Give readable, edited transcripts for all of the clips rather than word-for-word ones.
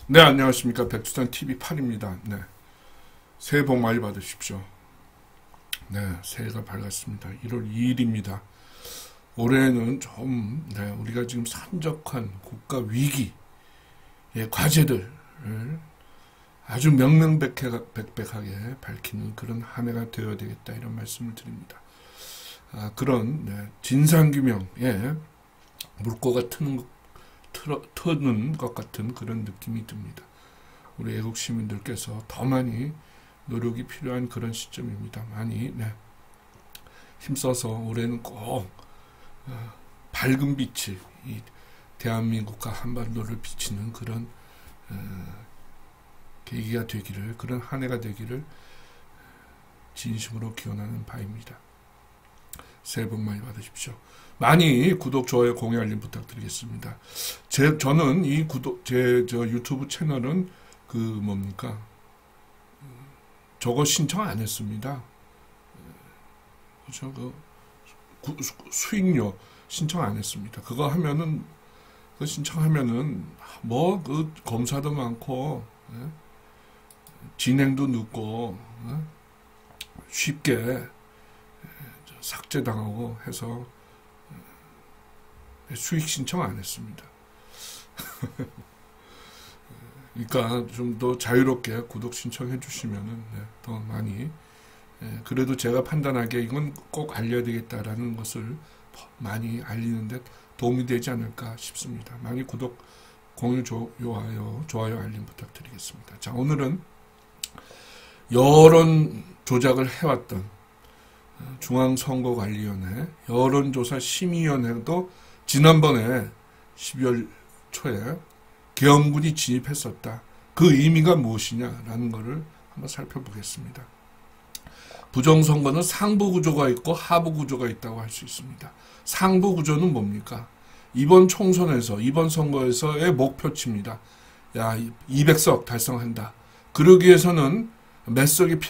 네, 안녕하십니까. 백두산TV8입니다. 네. 새해 복 많이 받으십시오. 네, 새해가 밝았습니다. 1월 2일입니다. 올해는 좀, 우리가 지금 산적한 국가 위기의 과제들을 아주 명명백백하게 밝히는 그런 한 해가 되어야 되겠다, 이런 말씀을 드립니다. 그런, 진상규명에 물꼬가 트는 것 같은 그런 느낌이 듭니다. 우리 애국 시민들께서 더 많이 노력이 필요한 그런 시점입니다. 많이 힘써서 올해는 꼭 밝은 빛이 이 대한민국과 한반도를 비치는 그런 계기가 되기를, 그런 한 해가 되기를 진심으로 기원하는 바입니다. 새해 복 많이 받으십시오. 많이 구독, 좋아요, 공유, 알림 부탁드리겠습니다. 저는 이 유튜브 채널은 저거 신청 안 했습니다. 그렇죠? 수익료 신청 안 했습니다. 그거 신청하면은 검사도 많고, 진행도 늦고, 쉽게 삭제당하고 해서 수익 신청 안 했습니다. 그러니까 좀 더 자유롭게 구독 신청해 주시면은 더 많이, 그래도 제가 판단하기에 이건 꼭 알려야 되겠다라는 것을 많이 알리는데 도움이 되지 않을까 싶습니다. 많이 구독, 공유, 좋아요, 알림 부탁드리겠습니다. 자, 오늘은 여론 조작을 해왔던 중앙선거관리위원회 여론조사심의위원회도 지난번에 12월 초에 계엄군이 진입했었다. 그 의미가 무엇이냐라는 것을 한번 살펴보겠습니다. 부정선거는 상부구조가 있고 하부구조가 있다고 할 수 있습니다. 상부구조는 뭡니까? 이번 총선에서, 이번 선거에서의 목표치입니다. 200석 달성한다. 그러기 위해서는 몇 석이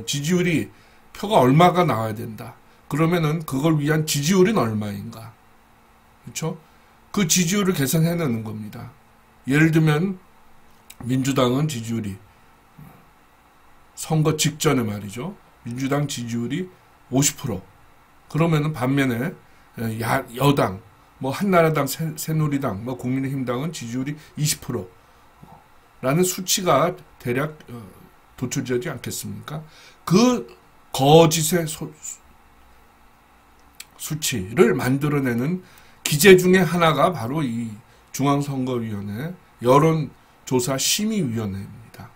지지율이 표가 얼마가 나와야 된다. 그러면은 그걸 위한 지지율은 얼마인가? 그렇죠? 그 지지율을 계산해내는 겁니다. 예를 들면 민주당은 지지율이 선거 직전에 말이죠. 민주당 지지율이 50%. 그러면은 반면에 여당, 한나라당, 새누리당, 국민의힘당은 지지율이 20%라는 수치가 대략 도출되지 않겠습니까? 그 거짓의 수치를 만들어내는 기제 중에 하나가 바로 이 중앙선거위원회 여론조사심의위원회입니다.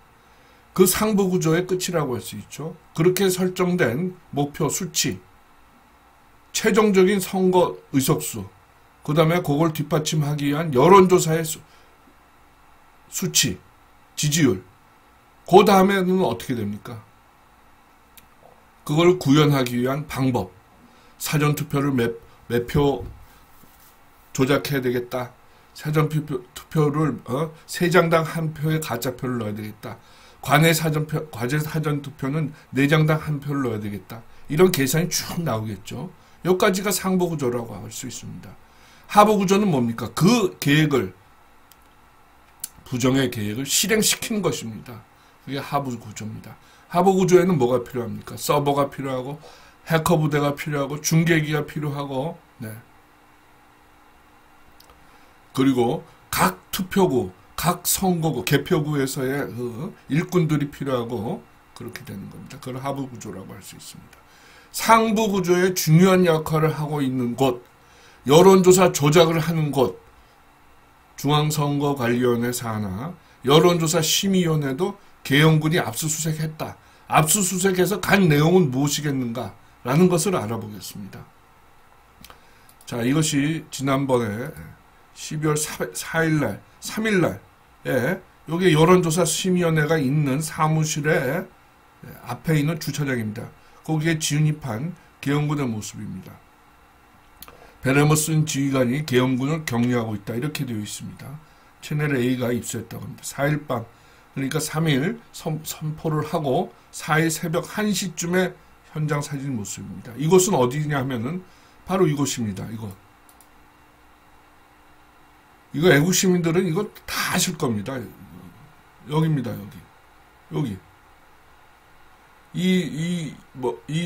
그 상부구조의 끝이라고 할 수 있죠. 그렇게 설정된 목표 수치, 최종적인 선거 의석수, 그 다음에 그걸 뒷받침하기 위한 여론조사의 수치, 지지율, 그 다음에는 어떻게 됩니까? 그걸 구현하기 위한 방법, 사전투표를 몇 표 조작해야 되겠다. 사전투표를 3장당 1표의 가짜표를 넣어야 되겠다. 과제 사전투표는 4장당 1표를 넣어야 되겠다. 이런 계산이 쭉 나오겠죠. 여기까지가 상부구조라고 할 수 있습니다. 하부구조는 뭡니까? 그 계획을, 부정의 계획을 실행시키는 것입니다. 그게 하부구조입니다. 하부구조에는 뭐가 필요합니까? 서버가 필요하고, 해커 부대가 필요하고, 중계기가 필요하고, 그리고 각 투표구, 각 선거구, 개표구에서의 일꾼들이 필요하고, 그렇게 되는 겁니다. 그걸 하부구조라고 할 수 있습니다. 상부구조의 중요한 역할을 하고 있는 곳, 여론조사 조작을 하는 곳, 중앙선거관리위원회 산하, 여론조사심의위원회도 계엄군이 압수수색했다. 압수수색해서 간 내용은 무엇이겠는가? 라는 것을 알아보겠습니다. 자, 이것이 지난번에 12월 4일날, 3일날에 여기 여론조사심의위원회가 있는 사무실에 앞에 있는 주차장입니다. 거기에 진입한 계엄군의 모습입니다. 베레모 쓴 지휘관이 계엄군을 격려하고 있다. 이렇게 되어 있습니다. 채널 A가 입수했다고 합니다. 4일 밤, 그러니까 3일 선포를 하고 4일 새벽 1시쯤에 현장 사진 모습입니다. 이곳은 어디냐 하면은 바로 이곳입니다. 이거 애국 시민들은 이거 다 아실 겁니다. 여기입니다. 여기. 이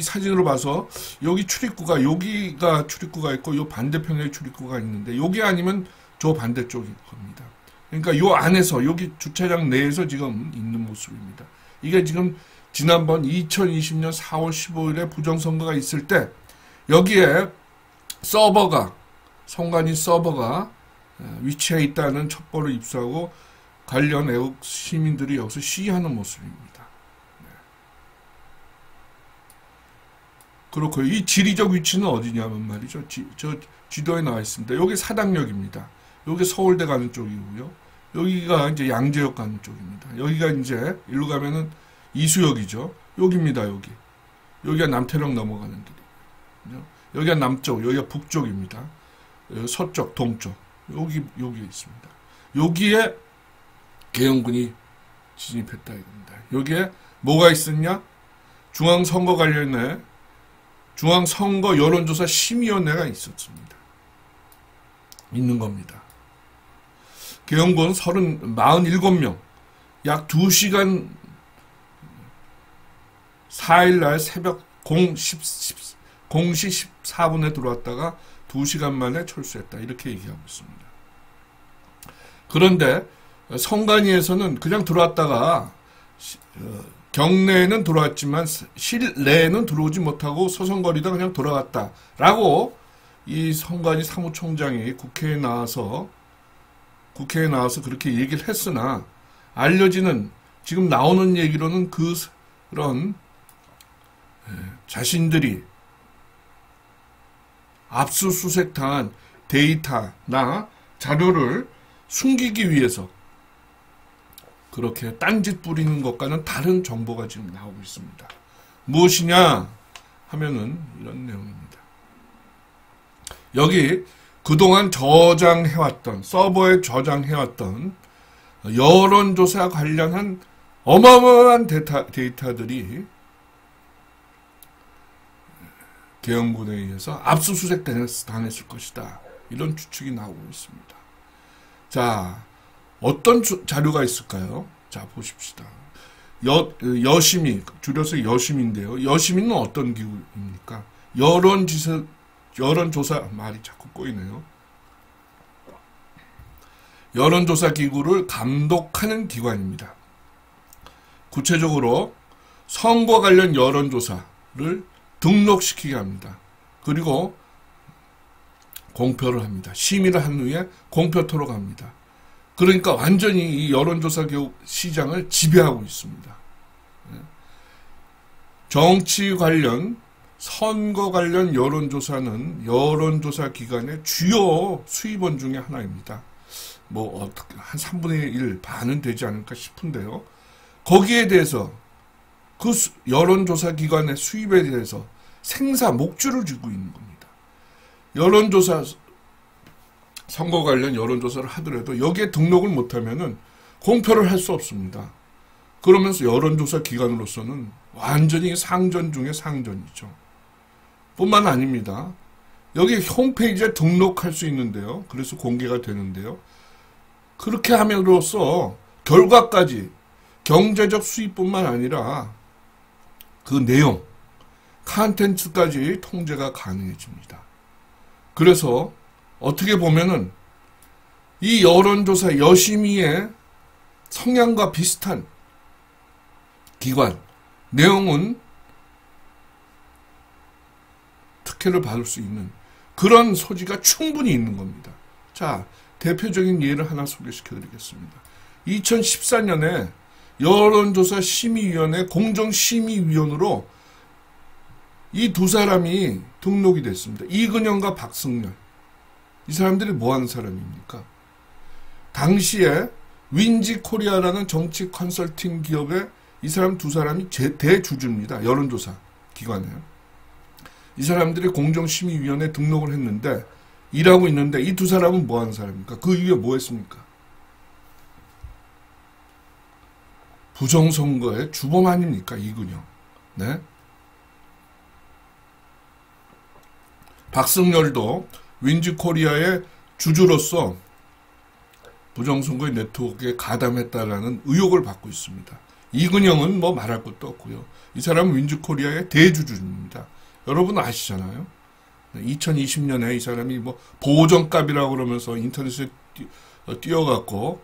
사진으로 봐서 여기 출입구가 여기가 출입구가 있고 요 반대편에 출입구가 있는데 여기 아니면 저 반대쪽일 겁니다. 그러니까 요 안에서 여기 주차장 내에서 지금 있는 모습입니다. 이게 지금 지난번 2020년 4월 15일에 부정선거가 있을 때 여기에 선관위 서버가 위치해 있다는 첩보를 입수하고 관련 애국 시민들이 여기서 시위하는 모습입니다. 그렇고요. 이 지리적 위치는 어디냐면 말이죠. 저 지도에 나와 있습니다. 여기 사당역입니다. 여기 서울대 가는 쪽이고요. 여기가 이제 양재역 가는 쪽입니다. 여기가 이제 일로 가면은 이수역이죠. 여기입니다. 여기가 남태령 넘어가는 길이고요. 여기가 남쪽, 여기가 북쪽입니다. 여기 서쪽, 동쪽. 여기에 있습니다. 여기에 계엄군이 진입했다 이겁니다. 여기에 뭐가 있었냐? 중앙선거 관련해 중앙선거 여론조사 심의위원회가 있었습니다. 있는 겁니다. 계엄군 47명, 약 2시간 4일날 새벽 0시 14분에 들어왔다가 2시간 만에 철수했다. 이렇게 얘기하고 있습니다. 그런데 선관위에서는 그냥 들어왔다가 경내에는 들어왔지만 실내에는 들어오지 못하고 서성거리다 그냥 돌아갔다라고 이 선관위 사무총장이 국회에 나와서 그렇게 얘기를 했으나 알려지는 지금 나오는 얘기로는 그런 자신들이 압수수색 당한 데이터나 자료를 숨기기 위해서 그렇게 딴짓 부리는 것과는 다른 정보가 지금 나오고 있습니다. 무엇이냐 하면은 이런 내용입니다. 여기 그동안 서버에 저장해왔던 여론조사 관련한 어마어마한 데이터들이 계엄군에 의해서 압수수색 당했을 것이다. 이런 추측이 나오고 있습니다. 자, 어떤 자료가 있을까요? 자, 보십시다. 여심이, 줄여서 여심인데요. 여심이는 어떤 기구입니까? 여론조사, 말이 자꾸 꼬이네요. 여론조사 기구를 감독하는 기관입니다. 구체적으로 선거 관련 여론조사를 등록시키게 합니다. 그리고 공표를 합니다. 심의를 한 후에 공표토록 합니다. 그러니까 완전히 이 여론조사 시장을 지배하고 있습니다. 정치 관련, 선거 관련 여론조사는 여론조사 기관의 주요 수입원 중에 하나입니다. 한 3분의 1, 반은 되지 않을까 싶은데요. 거기에 대해서 그 여론조사 기관의 수입에 대해서 목줄을 쥐고 있는 겁니다. 선거 관련 여론조사를 하더라도 여기에 등록을 못하면은 공표를 할 수 없습니다. 그러면서 여론조사 기관으로서는 완전히 상전 중에 상전이죠. 뿐만 아닙니다. 여기 홈페이지에 등록할 수 있는데요. 그래서 공개가 되는데요. 그렇게 함으로써 결과까지 경제적 수입뿐만 아니라 그 내용, 컨텐츠까지 통제가 가능해집니다. 그래서 어떻게 보면은 이 여론조사 여심위의 성향과 비슷한 기관, 내용은 특혜를 받을 수 있는 그런 소지가 충분히 있는 겁니다. 자, 대표적인 예를 하나 소개시켜 드리겠습니다. 2014년에 여론조사 심의위원회 공정심의위원으로 이 두 사람이 등록이 됐습니다. 이근영과 박승렬. 이 사람들이 뭐 하는 사람입니까? 당시에 윈지코리아라는 정치 컨설팅 기업에 이 사람 두 사람이 대주주입니다. 여론조사 기관에. 이 사람들이 공정심의위원회에 등록을 했는데 일하고 있는데 이 두 사람은 뭐 하는 사람입니까? 그 이후에 뭐 했습니까? 부정선거의 주범 아닙니까? 이근영. 네? 박승열도 윈지코리아의 주주로서 부정선거의 네트워크에 가담했다라는 의혹을 받고 있습니다. 이근영은 뭐 말할 것도 없고요. 이 사람은 윈즈코리아의 대주주입니다. 여러분 아시잖아요. 2020년에 이 사람이 뭐 보정값이라고 그러면서 인터넷에 띄어갖고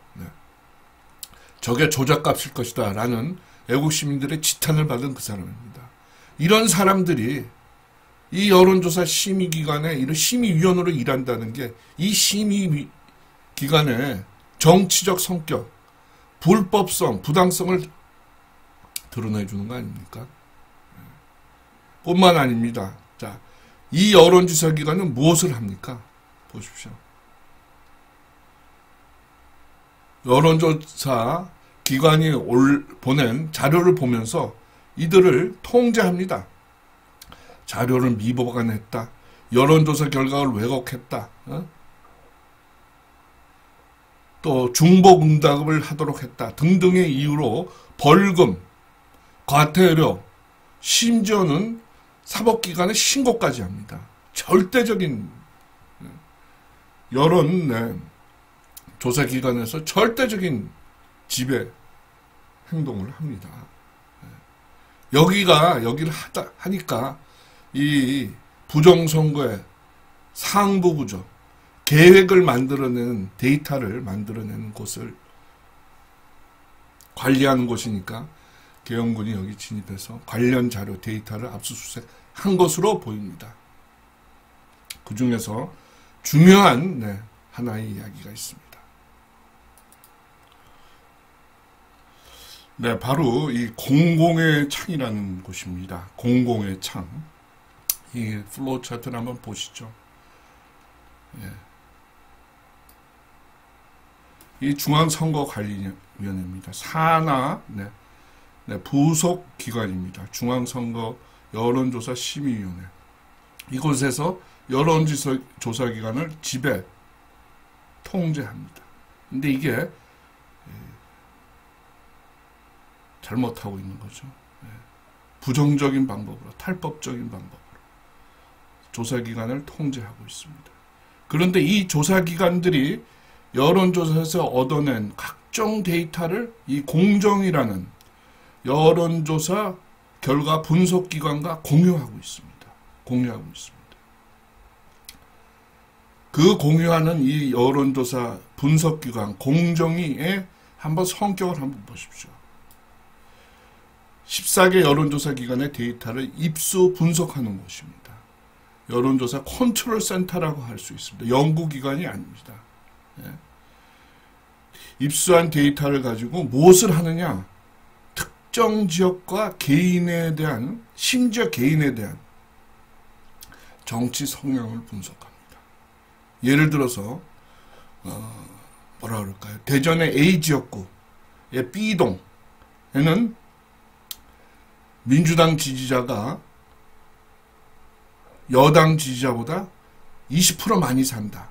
저게 조작값일 것이다 라는 애국 시민들의 지탄을 받은 그 사람입니다. 이런 사람들이 이 여론조사 심의기관에 이런 심의위원으로 일한다는 게 이 심의기관의 정치적 성격, 불법성, 부당성을 드러내주는 거 아닙니까? 뿐만 아닙니다. 자, 이 여론조사 기관은 무엇을 합니까? 보십시오. 여론조사 기관이 보낸 자료를 보면서 이들을 통제합니다. 자료를 미보관했다. 여론조사 결과를 왜곡했다. 또 중복응답을 하도록 했다. 등등의 이유로 벌금, 과태료, 심지어는 사법기관에 신고까지 합니다. 절대적인 여론 조사기관에서 절대적인 지배 행동을 합니다. 여기를 하니까 이 부정선거의 상부구조, 계획을 만들어내는 데이터를 만들어내는 곳을 관리하는 곳이니까 계엄군이 여기 진입해서 관련 자료 데이터를 압수수색한 것으로 보입니다. 그 중에서 중요한 하나의 이야기가 있습니다. 네, 바로 이 공공의 창이라는 곳입니다. 공공의 창. 이 플로우 차트를 한번 보시죠. 예. 이 중앙선거관리위원회입니다. 산하 부속 기관입니다. 중앙선거 여론조사 심의위원회. 이곳에서 여론조사 기관을 지배, 통제합니다. 근데 이게 잘못하고 있는 거죠. 부정적인 방법으로, 탈법적인 방법으로 조사기관을 통제하고 있습니다. 그런데 이 조사기관들이 여론조사에서 얻어낸 각종 데이터를 이 공정이라는 여론조사 결과 분석기관과 공유하고 있습니다. 그 공유하는 이 여론조사 분석기관 공정위의 한번 성격을 한번 보십시오. 14개 여론조사 기관의 데이터를 입수 분석하는 곳입니다. 여론조사 컨트롤 센터라고 할 수 있습니다. 연구기관이 아닙니다. 입수한 데이터를 가지고 무엇을 하느냐? 특정 지역과 개인에 대한, 심지어 개인에 대한 정치 성향을 분석합니다. 예를 들어서 뭐라 그럴까요? 대전의 A지역구의 B동에는 민주당 지지자가 여당 지지자보다 20% 많이 산다.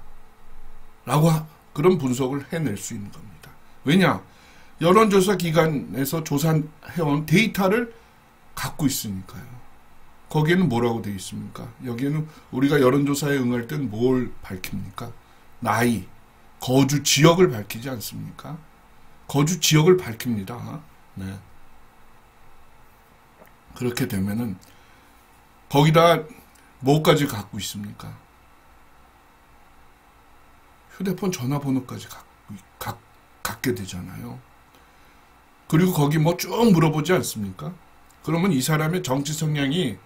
라고 그런 분석을 해낼 수 있는 겁니다. 왜냐? 여론조사 기관에서 조사해온 데이터를 갖고 있으니까요. 거기에는 뭐라고 되어 있습니까? 여기에는 우리가 여론조사에 응할 땐 뭘 밝힙니까? 나이, 거주 지역을 밝히지 않습니까? 거주 지역을 밝힙니다. 네. 그렇게 되면은 거기다 뭐까지 갖고 있습니까? 휴대폰 전화번호까지 갖게 되잖아요. 그리고 거기 뭐 쭉 물어보지 않습니까? 그러면 이 사람의 정치 성향이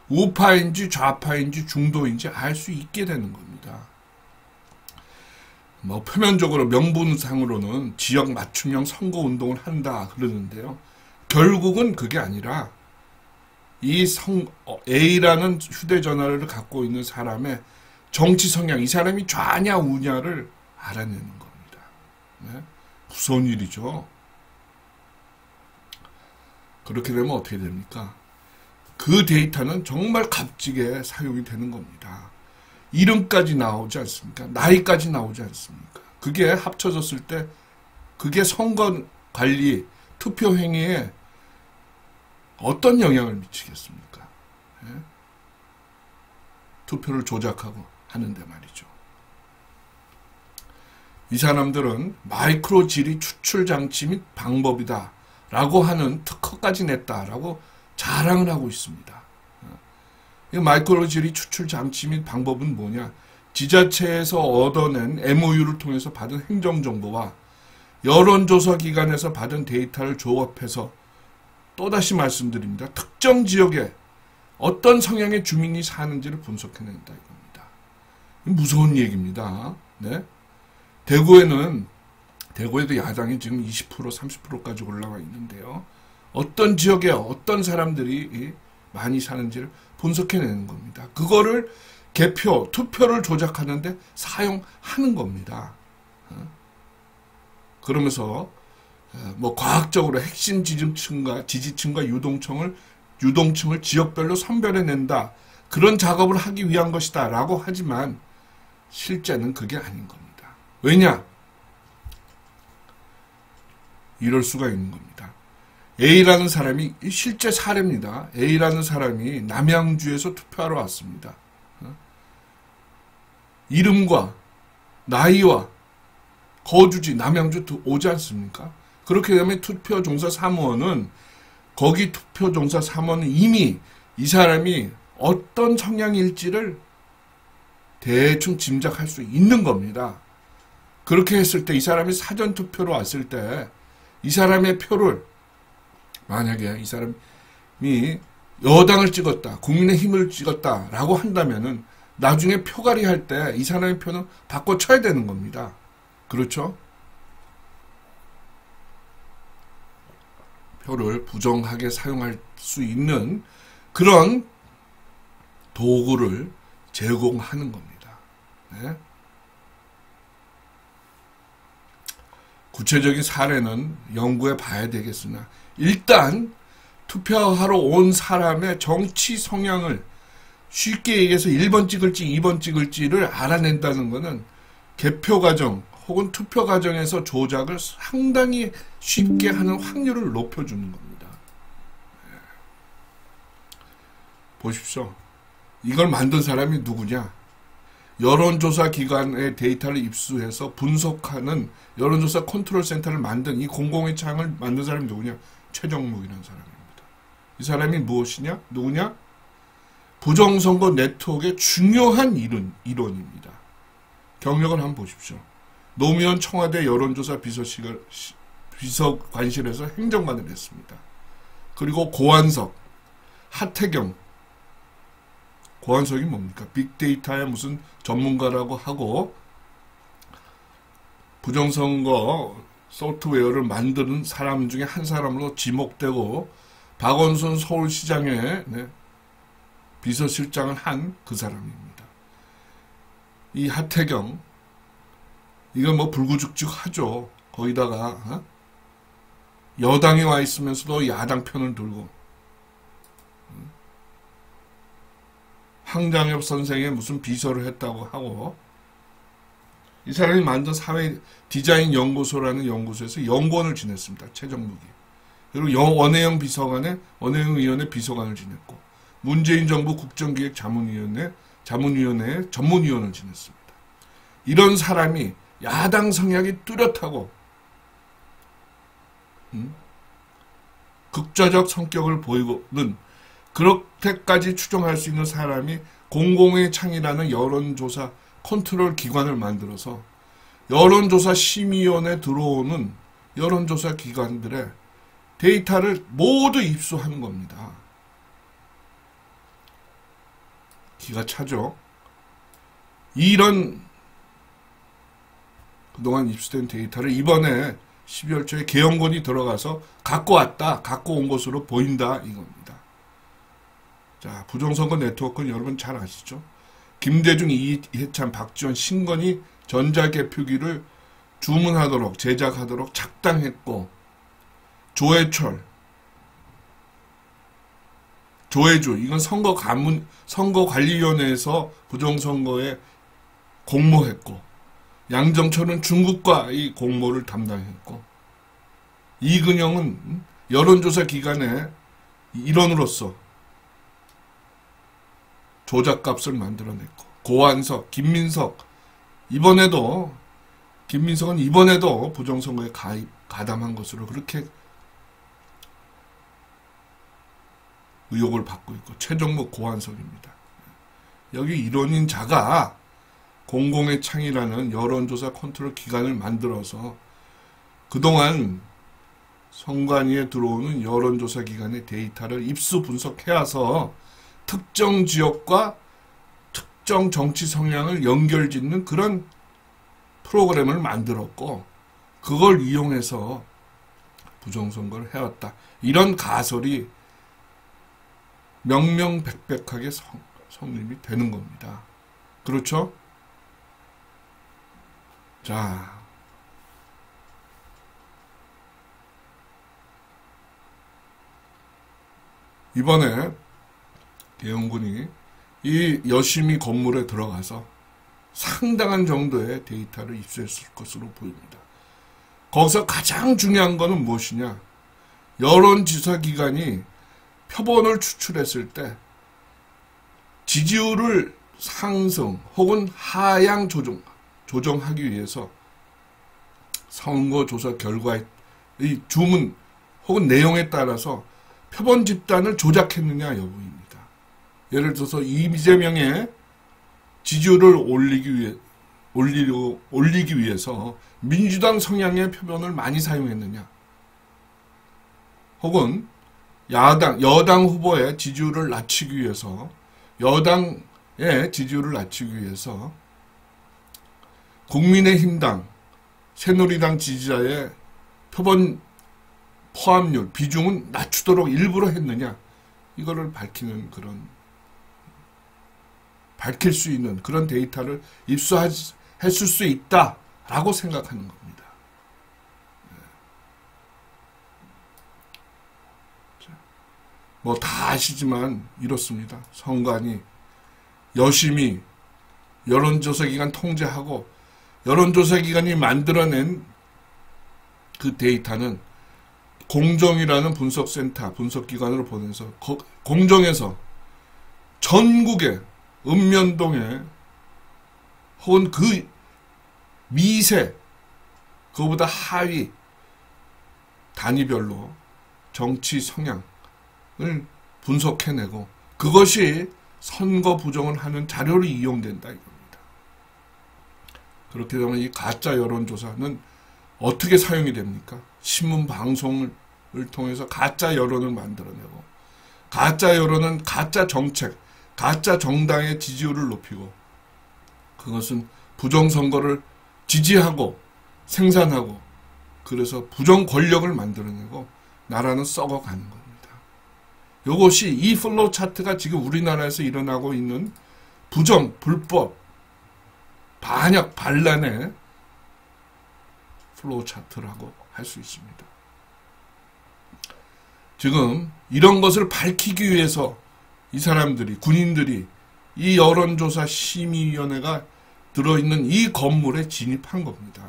우파인지 좌파인지 중도인지 알 수 있게 되는 겁니다. 뭐 표면적으로 명분상으로는 지역 맞춤형 선거운동을 한다 그러는데요. 결국은 그게 아니라 이 A라는 휴대전화를 갖고 있는 사람의 정치 성향, 이 사람이 좌냐 우냐를 알아내는 겁니다. 네? 무서운 일이죠. 그렇게 되면 어떻게 됩니까? 그 데이터는 정말 값지게 사용이 되는 겁니다. 이름까지 나오지 않습니까? 나이까지 나오지 않습니까? 그게 합쳐졌을 때 그게 선거관리, 투표행위에 어떤 영향을 미치겠습니까? 예? 투표를 조작하고 하는데 말이죠. 이 사람들은 마이크로 지리 추출 장치 및 방법이다 라고 하는 특허까지 냈다라고 자랑을 하고 있습니다. 이 마이크로 지리 추출 장치 및 방법은 뭐냐? 지자체에서 얻어낸 MOU를 통해서 받은 행정정보와 여론조사 기관에서 받은 데이터를 조합해서 또다시 말씀드립니다. 특정 지역에 어떤 성향의 주민이 사는지를 분석해낸다 이겁니다. 무서운 얘기입니다. 네? 대구에도 야당이 지금 20% 30%까지 올라와 있는데요. 어떤 지역에 어떤 사람들이 많이 사는지를 분석해내는 겁니다. 그거를 투표를 조작하는데 사용하는 겁니다. 그러면서 뭐 과학적으로 핵심 지지층과 유동층을 지역별로 선별해낸다. 그런 작업을 하기 위한 것이다 라고 하지만 실제는 그게 아닌 겁니다. 왜냐? 이럴 수가 있는 겁니다. A라는 사람이 실제 사례입니다. A라는 사람이 남양주에서 투표하러 왔습니다. 이름과 나이와 거주지 남양주 오지 않습니까? 그렇게 되면 투표종사 사무원은 거기 투표종사 사무원은 이미 이 사람이 어떤 성향일지를 대충 짐작할 수 있는 겁니다. 그렇게 했을 때 이 사람이 사전투표로 왔을 때 이 사람의 표를 만약에 이 사람이 여당을 찍었다, 국민의힘을 찍었다라고 한다면은 나중에 표가리 할 때 이 사람의 표는 바꿔쳐야 되는 겁니다. 그렇죠? 표를 부정하게 사용할 수 있는 그런 도구를 제공하는 겁니다. 네? 구체적인 사례는 연구해 봐야 되겠으나 일단 투표하러 온 사람의 정치 성향을 쉽게 얘기해서 1번 찍을지 2번 찍을지를 알아낸다는 것은 개표 과정 혹은 투표 과정에서 조작을 상당히 쉽게 하는 확률을 높여주는 겁니다. 보십시오. 이걸 만든 사람이 누구냐? 여론조사 기관의 데이터를 입수해서 분석하는 여론조사 컨트롤 센터를 만든 이 공공의 창을 만든 사람이 누구냐? 최정묵이라는 사람입니다. 이 사람이 무엇이냐? 누구냐? 부정선거 네트워크의 중요한 일원입니다. 경력을 한번 보십시오. 노무현 청와대 여론조사 비서관실에서 행정관을 했습니다. 그리고 고한석, 하태경, 고한석이 뭡니까? 빅데이터의 무슨 전문가라고 하고 부정선거 소프트웨어를 만드는 사람 중에 한 사람으로 지목되고 박원순 서울시장의 비서실장을 한 그 사람입니다. 이 하태경 이건 뭐 불구죽죽하죠. 거기다가 여당에 와 있으면서도 야당 편을 들고 황장엽 선생의 무슨 비서를 했다고 하고 이 사람이 만든 사회 디자인 연구소라는 연구소에서 연구원을 지냈습니다. 최정묵이. 그리고 원혜영 의원의 비서관을 지냈고 문재인 정부 국정기획 자문위원회 전문위원을 지냈습니다. 이런 사람이 야당 성향이 뚜렷하고 극좌적 성격을 보이고는 그렇게까지 추정할 수 있는 사람이 공공의 창이라는 여론조사 컨트롤 기관을 만들어서 여론조사 심의위원회에 들어오는 여론조사 기관들의 데이터를 모두 입수하는 겁니다. 기가 차죠. 이런 그동안 입수된 데이터를 이번에 12월 초에 개헌권이 들어가서 갖고 온 것으로 보인다 이겁니다. 자, 부정선거 네트워크는 여러분 잘 아시죠? 김대중, 이해찬, 박지원, 신건희 전자개표기를 주문하도록 제작하도록 작당했고 조혜주 이건 선거관리위원회에서 부정선거에 공모했고 양정철은 중국과 이 공모를 담당했고 이근영은 여론조사 기관의 일원으로서 조작값을 만들어냈고 고한석, 김민석 이번에도 김민석은 이번에도 부정선거에 가담한 것으로 그렇게 의혹을 받고 있고 최종목 고환석입니다. 여기 일원인 자가 공공의 창이라는 여론조사 컨트롤 기관을 만들어서 그동안 선관위에 들어오는 여론조사 기관의 데이터를 입수 분석해와서 특정 지역과 특정 정치 성향을 연결짓는 그런 프로그램을 만들었고 그걸 이용해서 부정선거를 해왔다. 이런 가설이 명명백백하게 성립이 되는 겁니다. 그렇죠? 자, 이번에 계엄군이 이 여심이 건물에 들어가서 상당한 정도의 데이터를 입수했을 것으로 보입니다. 거기서 가장 중요한 것은 무엇이냐? 여론조사기관이 표본을 추출했을 때 지지율을 상승 혹은 하향 조정하기 위해서 선거조사 결과의 주문 혹은 내용에 따라서 표본 집단을 조작했느냐 여부입니다. 예를 들어서 이재명의 지지율을 올리기 위해서 민주당 성향의 표본을 많이 사용했느냐, 혹은 여당 후보의 지지율을 낮추기 위해서 여당의 지지율을 낮추기 위해서 국민의힘당, 새누리당 지지자의 표본 포함률, 비중은 낮추도록 일부러 했느냐, 이거를 밝힐 수 있는 그런 데이터를 입수했을 수 있다라고 생각하는 겁니다. 뭐 다 아시지만 이렇습니다. 선관위 여심히 여론조사기관 통제하고 여론조사기관이 만들어낸 그 데이터는 공정이라는 분석센터, 분석기관으로 보내서 공정에서 전국의 읍면동에 혹은 그 미세, 그거보다 하위 단위별로 정치 성향을 분석해내고 그것이 선거 부정을 하는 자료로 이용된다 이겁니다. 그렇게 되면 이 가짜 여론조사는 어떻게 사용이 됩니까? 신문 방송을 통해서 가짜 여론을 만들어내고 가짜 여론은 가짜 정책, 가짜 정당의 지지율을 높이고 그것은 부정선거를 지지하고 생산하고 그래서 부정 권력을 만들어내고 나라는 썩어가는 겁니다. 이것이 이 플로우 차트가 지금 우리나라에서 일어나고 있는 부정, 불법, 반역, 반란의 플로우 차트라고 할 수 있습니다. 지금 이런 것을 밝히기 위해서 이 사람들이, 군인들이 이 여론조사 심의위원회가 들어있는 이 건물에 진입한 겁니다.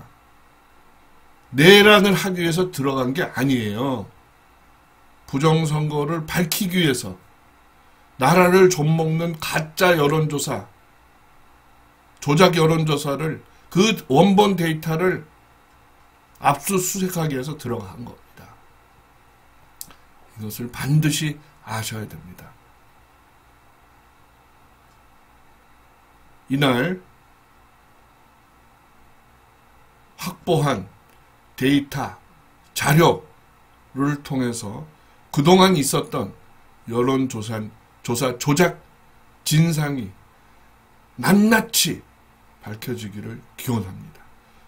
내란을 하기 위해서 들어간 게 아니에요. 부정선거를 밝히기 위해서 나라를 좀먹는 가짜 여론조사, 조작 여론조사를 그 원본 데이터를 압수수색하기 위해서 들어간 겁니다. 이것을 반드시 아셔야 됩니다. 이날 확보한 데이터, 자료를 통해서 그동안 있었던 여론조사 조작 진상이 낱낱이 밝혀지기를 기원합니다.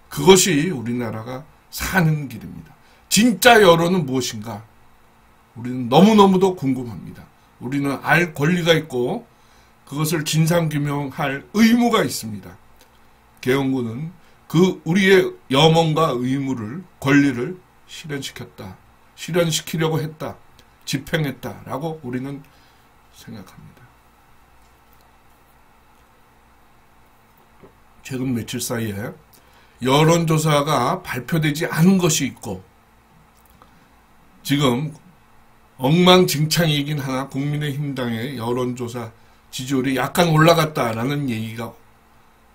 그것이 우리나라가 사는 길입니다. 진짜 여론은 무엇인가? 우리는 너무너무도 궁금합니다. 우리는 알 권리가 있고 그것을 진상규명할 의무가 있습니다. 계엄군은 그 우리의 염원과 의무를, 권리를 실현시키려고 했다, 집행했다라고 우리는 생각합니다. 최근 며칠 사이에 여론조사가 발표되지 않은 것이 있고 지금 엉망진창이긴 하나 국민의힘당의 여론조사 지지율이 약간 올라갔다라는 얘기가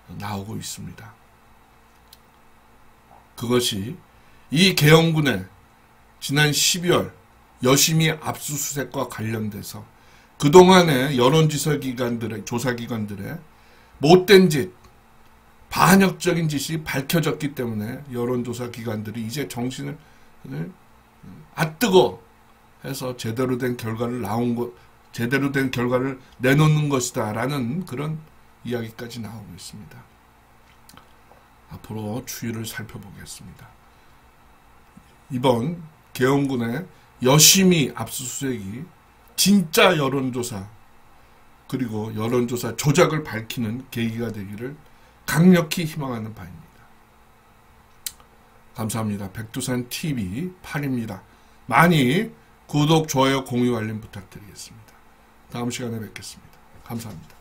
나오고 있습니다. 그것이 이 계엄군의 지난 12월 여심이 압수수색과 관련돼서 그동안의 여론조사기관들의 못된 짓, 반역적인 짓이 밝혀졌기 때문에 여론조사기관들이 이제 정신을 아뜨거 해서 제대로 된 결과를 내놓는 것이다 라는 그런 이야기까지 나오고 있습니다. 앞으로 추이를 살펴보겠습니다. 이번 계엄군의 여심이 압수수색이 진짜 여론조사 그리고 여론조사 조작을 밝히는 계기가 되기를 강력히 희망하는 바입니다. 감사합니다. 백두산TV 8입니다. 많이 구독, 좋아요, 공유, 알림 부탁드리겠습니다. 다음 시간에 뵙겠습니다. 감사합니다.